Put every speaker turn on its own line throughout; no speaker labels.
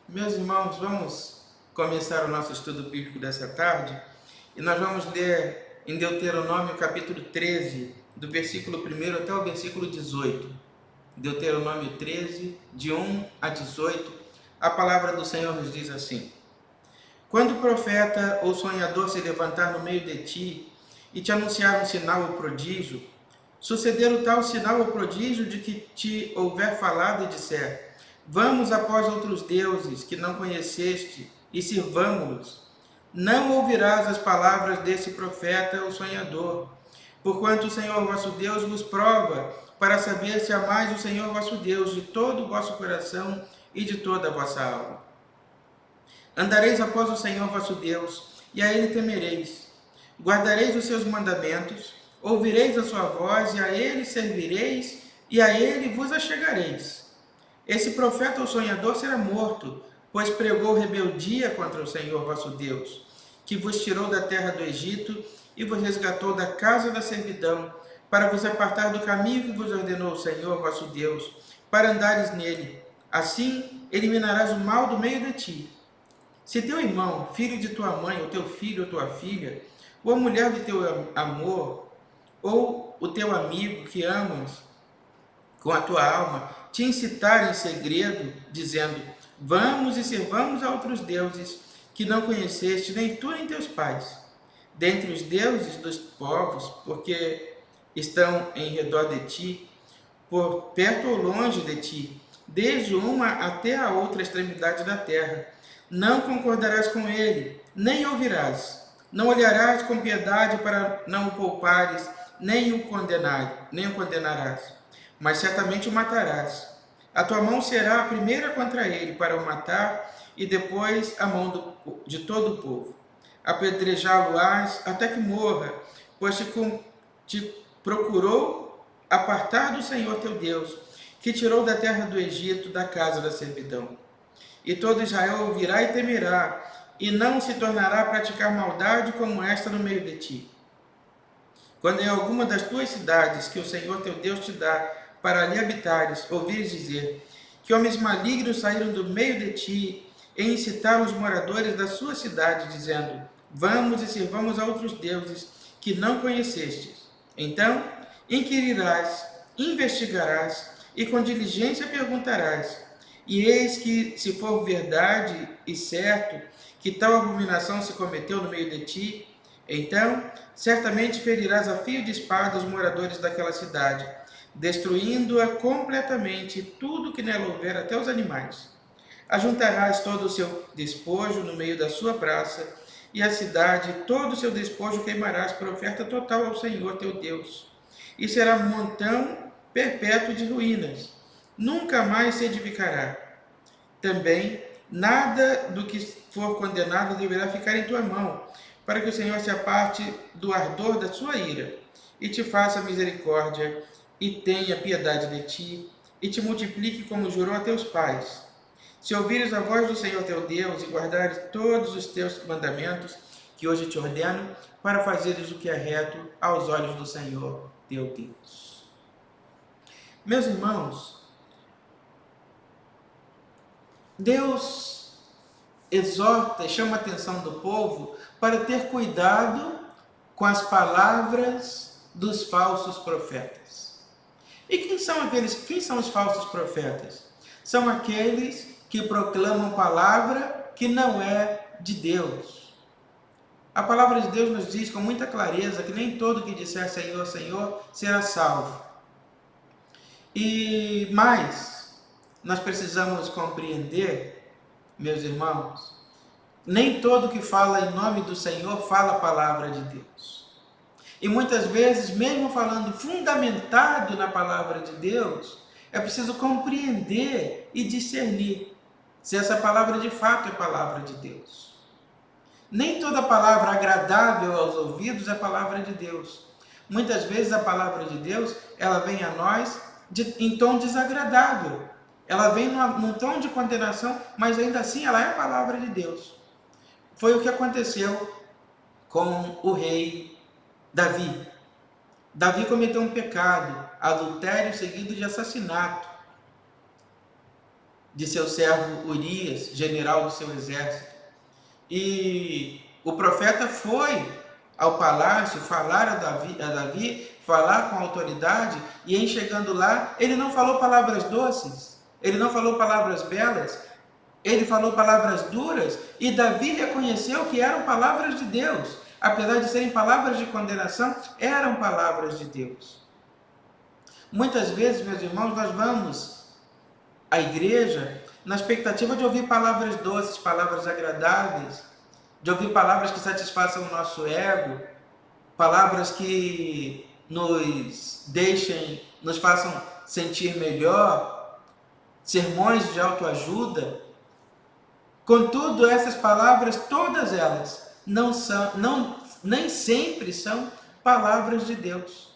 Meus irmãos, vamos começar o nosso estudo bíblico dessa tarde e nós vamos ler em Deuteronômio capítulo 13, do versículo 1 até o versículo 18. Deuteronômio 13, de 1 a 18, a palavra do Senhor nos diz assim: Quando o profeta ou sonhador se levantar no meio de ti e te anunciar um sinal ou prodígio, suceder o tal sinal ou prodígio de que te houver falado e disser: Vamos após outros deuses que não conheceste e sirvamo-los. Não ouvirás as palavras desse profeta ou sonhador, porquanto o Senhor vosso Deus vos prova, para saber se amais o Senhor vosso Deus de todo o vosso coração e de toda a vossa alma. Andareis após o Senhor vosso Deus, e a ele temereis. Guardareis os seus mandamentos, ouvireis a sua voz, e a ele servireis, e a ele vos achegareis. Esse profeta ou sonhador será morto, pois pregou rebeldia contra o Senhor vosso Deus, que vos tirou da terra do Egito e vos resgatou da casa da servidão, para vos apartar do caminho que vos ordenou o Senhor vosso Deus, para andares nele. Assim eliminarás o mal do meio de ti. Se teu irmão, filho de tua mãe, ou teu filho ou tua filha, ou a mulher de teu amor, ou o teu amigo que amas com a tua alma, te incitar em segredo, dizendo: Vamos e servamos a outros deuses que não conheceste, nem tu nem teus pais, dentre os deuses dos povos, porque estão em redor de ti, por perto ou longe de ti, desde uma até a outra extremidade da terra. Não concordarás com ele, nem ouvirás. Não olharás com piedade para não o poupares, nem o condenarás. Mas certamente o matarás. A tua mão será a primeira contra ele para o matar, e depois a mão de todo o povo. Apedrejá-lo-ás até que morra, pois te procurou apartar do Senhor teu Deus, que tirou da terra do Egito, da casa da servidão. E todo Israel ouvirá e temerá, e não se tornará a praticar maldade como esta no meio de ti. Quando em alguma das tuas cidades que o Senhor teu Deus te dá para ali habitares, ouvires dizer que homens malignos saíram do meio de ti e incitaram os moradores da sua cidade, dizendo: Vamos e sirvamos a outros deuses que não conhecestes. Então inquirirás, investigarás e com diligência perguntarás. E eis que, se for verdade e certo que tal abominação se cometeu no meio de ti, então certamente ferirás a fio de espada os moradores daquela cidade, destruindo-a completamente, tudo que nela houver, até os animais. Ajuntarás todo o seu despojo no meio da sua praça, e a cidade, todo o seu despojo queimarás por oferta total ao Senhor teu Deus. E será um montão perpétuo de ruínas, nunca mais se edificará. Também, nada do que for condenado deverá ficar em tua mão, para que o Senhor se aparte do ardor da sua ira, e te faça misericórdia, e tenha piedade de ti, e te multiplique como jurou a teus pais. Se ouvires a voz do Senhor teu Deus, e guardares todos os teus mandamentos, que hoje te ordeno, para fazeres o que é reto aos olhos do Senhor teu Deus. Meus irmãos, Deus exorta e chama a atenção do povo para ter cuidado com as palavras dos falsos profetas. E quem são os falsos profetas? São aqueles que proclamam palavra que não é de Deus. A palavra de Deus nos diz com muita clareza que nem todo que disser Senhor, Senhor será salvo. E mais, nós precisamos compreender, meus irmãos, nem todo que fala em nome do Senhor fala a palavra de Deus. E muitas vezes, mesmo falando fundamentado na palavra de Deus, é preciso compreender e discernir se essa palavra de fato é palavra de Deus. Nem toda palavra agradável aos ouvidos é palavra de Deus. Muitas vezes a palavra de Deus, ela vem a nós em tom desagradável. Ela vem num tom de condenação, mas ainda assim ela é a palavra de Deus. Foi o que aconteceu com o rei Davi. Davi cometeu um pecado, adultério seguido de assassinato. de seu servo Urias, general do seu exército. E o profeta foi ao palácio falar a Davi, falar com autoridade, e em chegando lá, ele não falou palavras doces, ele não falou palavras belas, ele falou palavras duras, e Davi reconheceu que eram palavras de Deus. Apesar de serem palavras de condenação, eram palavras de Deus. Muitas vezes, meus irmãos, nós vamos à igreja na expectativa de ouvir palavras doces, palavras agradáveis, de ouvir palavras que satisfaçam o nosso ego, palavras que nos deixem, nos façam sentir melhor, sermões de autoajuda. Contudo, essas palavras, todas elas, nem sempre são palavras de Deus.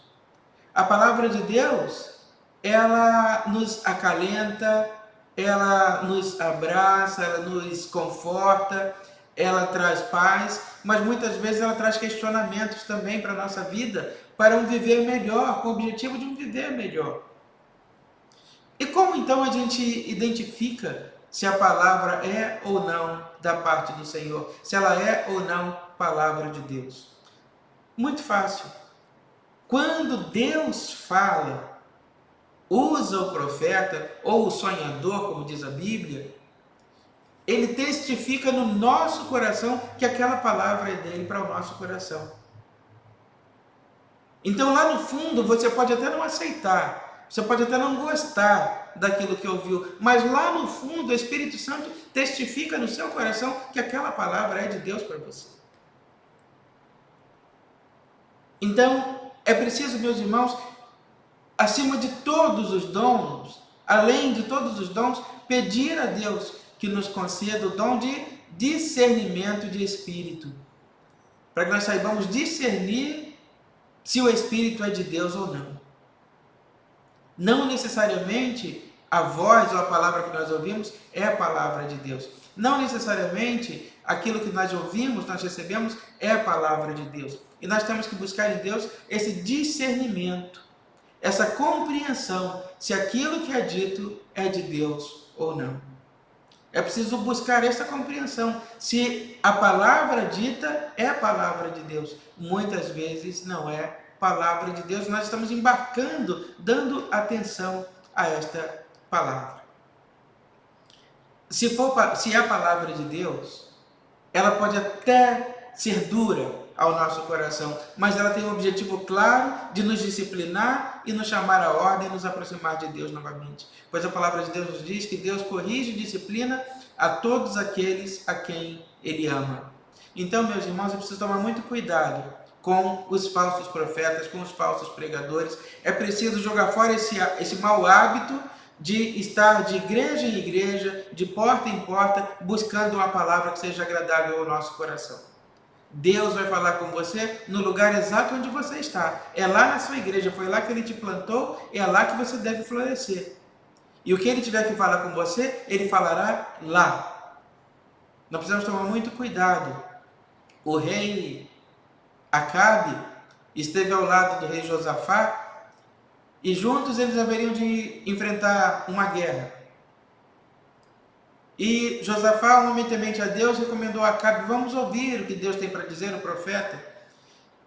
A palavra de Deus, ela nos acalenta, ela nos abraça, ela nos conforta, ela traz paz, mas muitas vezes ela traz questionamentos também para a nossa vida, para um viver melhor, com o objetivo de um viver melhor. E como então a gente identifica se a palavra é ou não da parte do Senhor, se ela é ou não palavra de Deus? Muito fácil. Quando Deus fala, usa o profeta ou o sonhador, como diz a Bíblia, ele testifica no nosso coração que aquela palavra é dele para o nosso coração. Então lá no fundo você pode até não aceitar, você pode até não gostar daquilo que ouviu, mas lá no fundo o Espírito Santo testifica no seu coração que aquela palavra é de Deus para você. Então é preciso, meus irmãos, acima de todos os dons, além de todos os dons, pedir a Deus que nos conceda o dom de discernimento de espírito, para que nós saibamos discernir se o espírito é de Deus ou não. Não necessariamente a voz ou a palavra que nós ouvimos é a palavra de Deus. Não necessariamente aquilo que nós ouvimos, nós recebemos, é a palavra de Deus. E nós temos que buscar em Deus esse discernimento, essa compreensão, se aquilo que é dito é de Deus ou não. É preciso buscar essa compreensão, se a palavra dita é a palavra de Deus. Muitas vezes não é palavra de Deus, nós estamos embarcando, dando atenção a esta palavra. Se é a palavra de Deus, ela pode até ser dura ao nosso coração, mas ela tem o objetivo claro de nos disciplinar e nos chamar à ordem e nos aproximar de Deus novamente. Pois a palavra de Deus nos diz que Deus corrige e disciplina a todos aqueles a quem Ele ama. Então, meus irmãos, é preciso tomar muito cuidado com os falsos profetas, com os falsos pregadores. É preciso jogar fora esse mau hábito de estar de igreja em igreja, de porta em porta, buscando uma palavra que seja agradável ao nosso coração. Deus vai falar com você no lugar exato onde você está. É lá na sua igreja, foi lá que Ele te plantou, é lá que você deve florescer. E o que Ele tiver que falar com você, Ele falará lá. Nós precisamos tomar muito cuidado. O rei Acabe esteve ao lado do rei Josafá, e juntos eles haveriam de enfrentar uma guerra. E Josafá, um homem temente a Deus, recomendou a Acabe: vamos ouvir o que Deus tem para dizer, o profeta.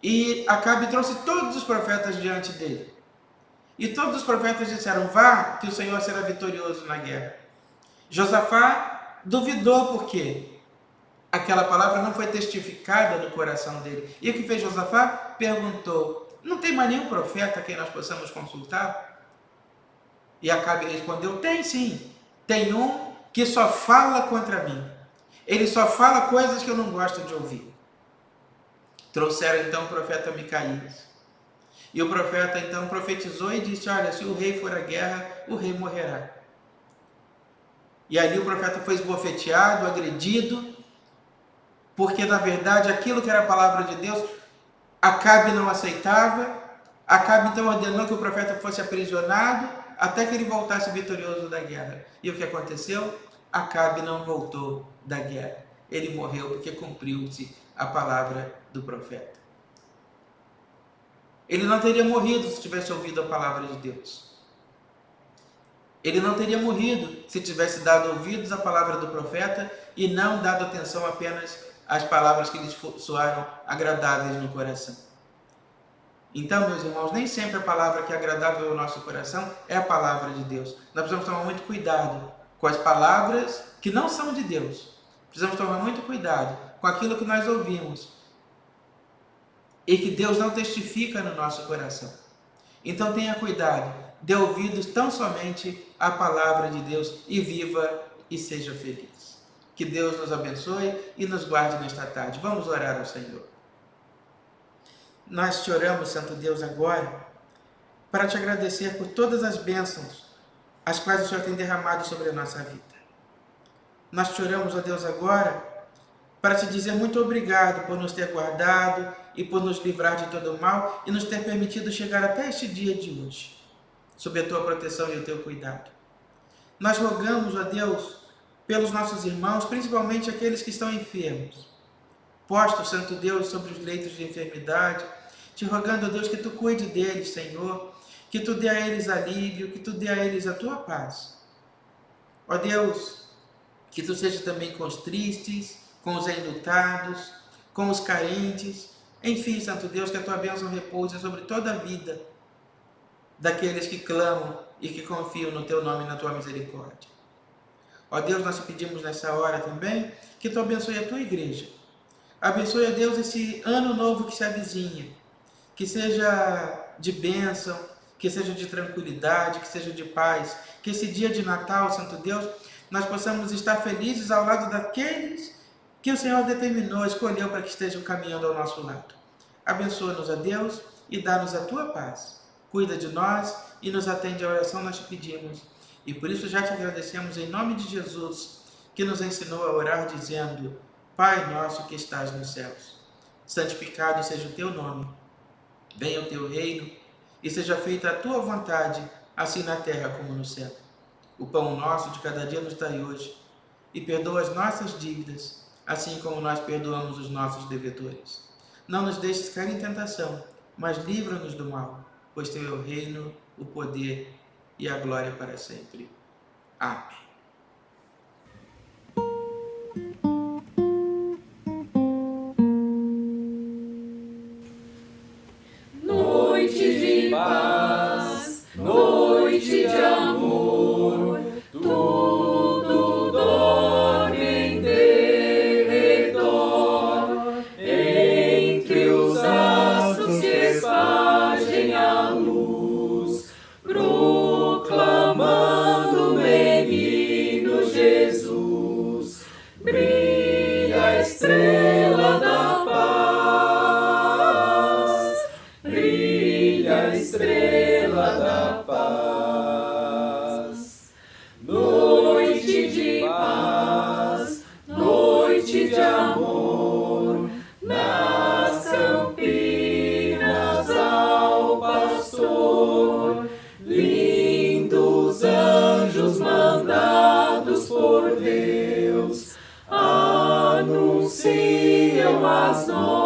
E Acabe trouxe todos os profetas diante dele. E todos os profetas disseram: vá, que o Senhor será vitorioso na guerra. Josafá duvidou, por quê? Aquela palavra não foi testificada no coração dele. E o que fez Josafá? Perguntou: não tem mais nenhum profeta a quem nós possamos consultar? E Acabe respondeu: tem sim, tem um que só fala contra mim. Ele só fala coisas que eu não gosto de ouvir. Trouxeram então o profeta Micaías. E o profeta então profetizou e disse: olha, se o rei for à guerra, o rei morrerá. E ali o profeta foi esbofeteado, agredido, porque na verdade aquilo que era a palavra de Deus, Acabe não aceitava. Acabe então ordenou que o profeta fosse aprisionado até que ele voltasse vitorioso da guerra. E o que aconteceu? Acabe não voltou da guerra. Ele morreu porque cumpriu-se a palavra do profeta. Ele não teria morrido se tivesse ouvido a palavra de Deus. Ele não teria morrido se tivesse dado ouvidos à palavra do profeta e não dado atenção apenas às palavras que lhes soaram agradáveis no coração. Então, meus irmãos, nem sempre a palavra que é agradável ao nosso coração é a palavra de Deus. Nós precisamos tomar muito cuidado com as palavras que não são de Deus. Precisamos tomar muito cuidado com aquilo que nós ouvimos e que Deus não testifica no nosso coração. Então tenha cuidado, dê ouvidos tão somente à palavra de Deus e viva e seja feliz. Que Deus nos abençoe e nos guarde nesta tarde. Vamos orar ao Senhor. Nós te oramos, Santo Deus, agora para te agradecer por todas as bênçãos as quais o Senhor tem derramado sobre a nossa vida. Nós te oramos, ó Deus, agora para te dizer muito obrigado por nos ter guardado e por nos livrar de todo o mal e nos ter permitido chegar até este dia de hoje, sob a tua proteção e o teu cuidado. Nós rogamos, ó Deus, pelos nossos irmãos, principalmente aqueles que estão enfermos, postos, Santo Deus, sobre os leitos de enfermidade, te rogando, ó Deus, que tu cuide deles, Senhor, que tu dê a eles alívio, que tu dê a eles a tua paz. Ó Deus, que tu seja também com os tristes, com os enlutados, com os carentes, enfim, Santo Deus, que a tua bênção repouse sobre toda a vida daqueles que clamam e que confiam no teu nome e na tua misericórdia. Ó Deus, nós te pedimos nessa hora também que tu abençoe a tua igreja. Abençoe, ó Deus, esse ano novo que se avizinha, que seja de bênção, que seja de tranquilidade, que seja de paz, que esse dia de Natal, Santo Deus, nós possamos estar felizes ao lado daqueles que o Senhor determinou, escolheu para que estejam caminhando ao nosso lado. Abençoa-nos, ó Deus, e dá-nos a tua paz. Cuida de nós e nos atende à oração, nós te pedimos. E por isso já te agradecemos em nome de Jesus, que nos ensinou a orar dizendo: Pai nosso que estás nos céus, santificado seja o teu nome. Venha o teu reino e seja feita a tua vontade, assim na terra como no céu. O pão nosso de cada dia nos dai hoje, e perdoa as nossas dívidas, assim como nós perdoamos os nossos devedores. Não nos deixes cair em tentação, mas livra-nos do mal, pois teu é o reino, o poder e a glória para sempre. Amém.
Noite de paz, noite de amor, tudo dorme em derredor, entre os astros que espargem a luz, proclamando o menino Jesus, brilha a estrela da paz, brilha a estrela da paz. Noite de paz, noite de amor, nas campinas ao pastor, lindos anjos mandados por Deus, anunciam as novas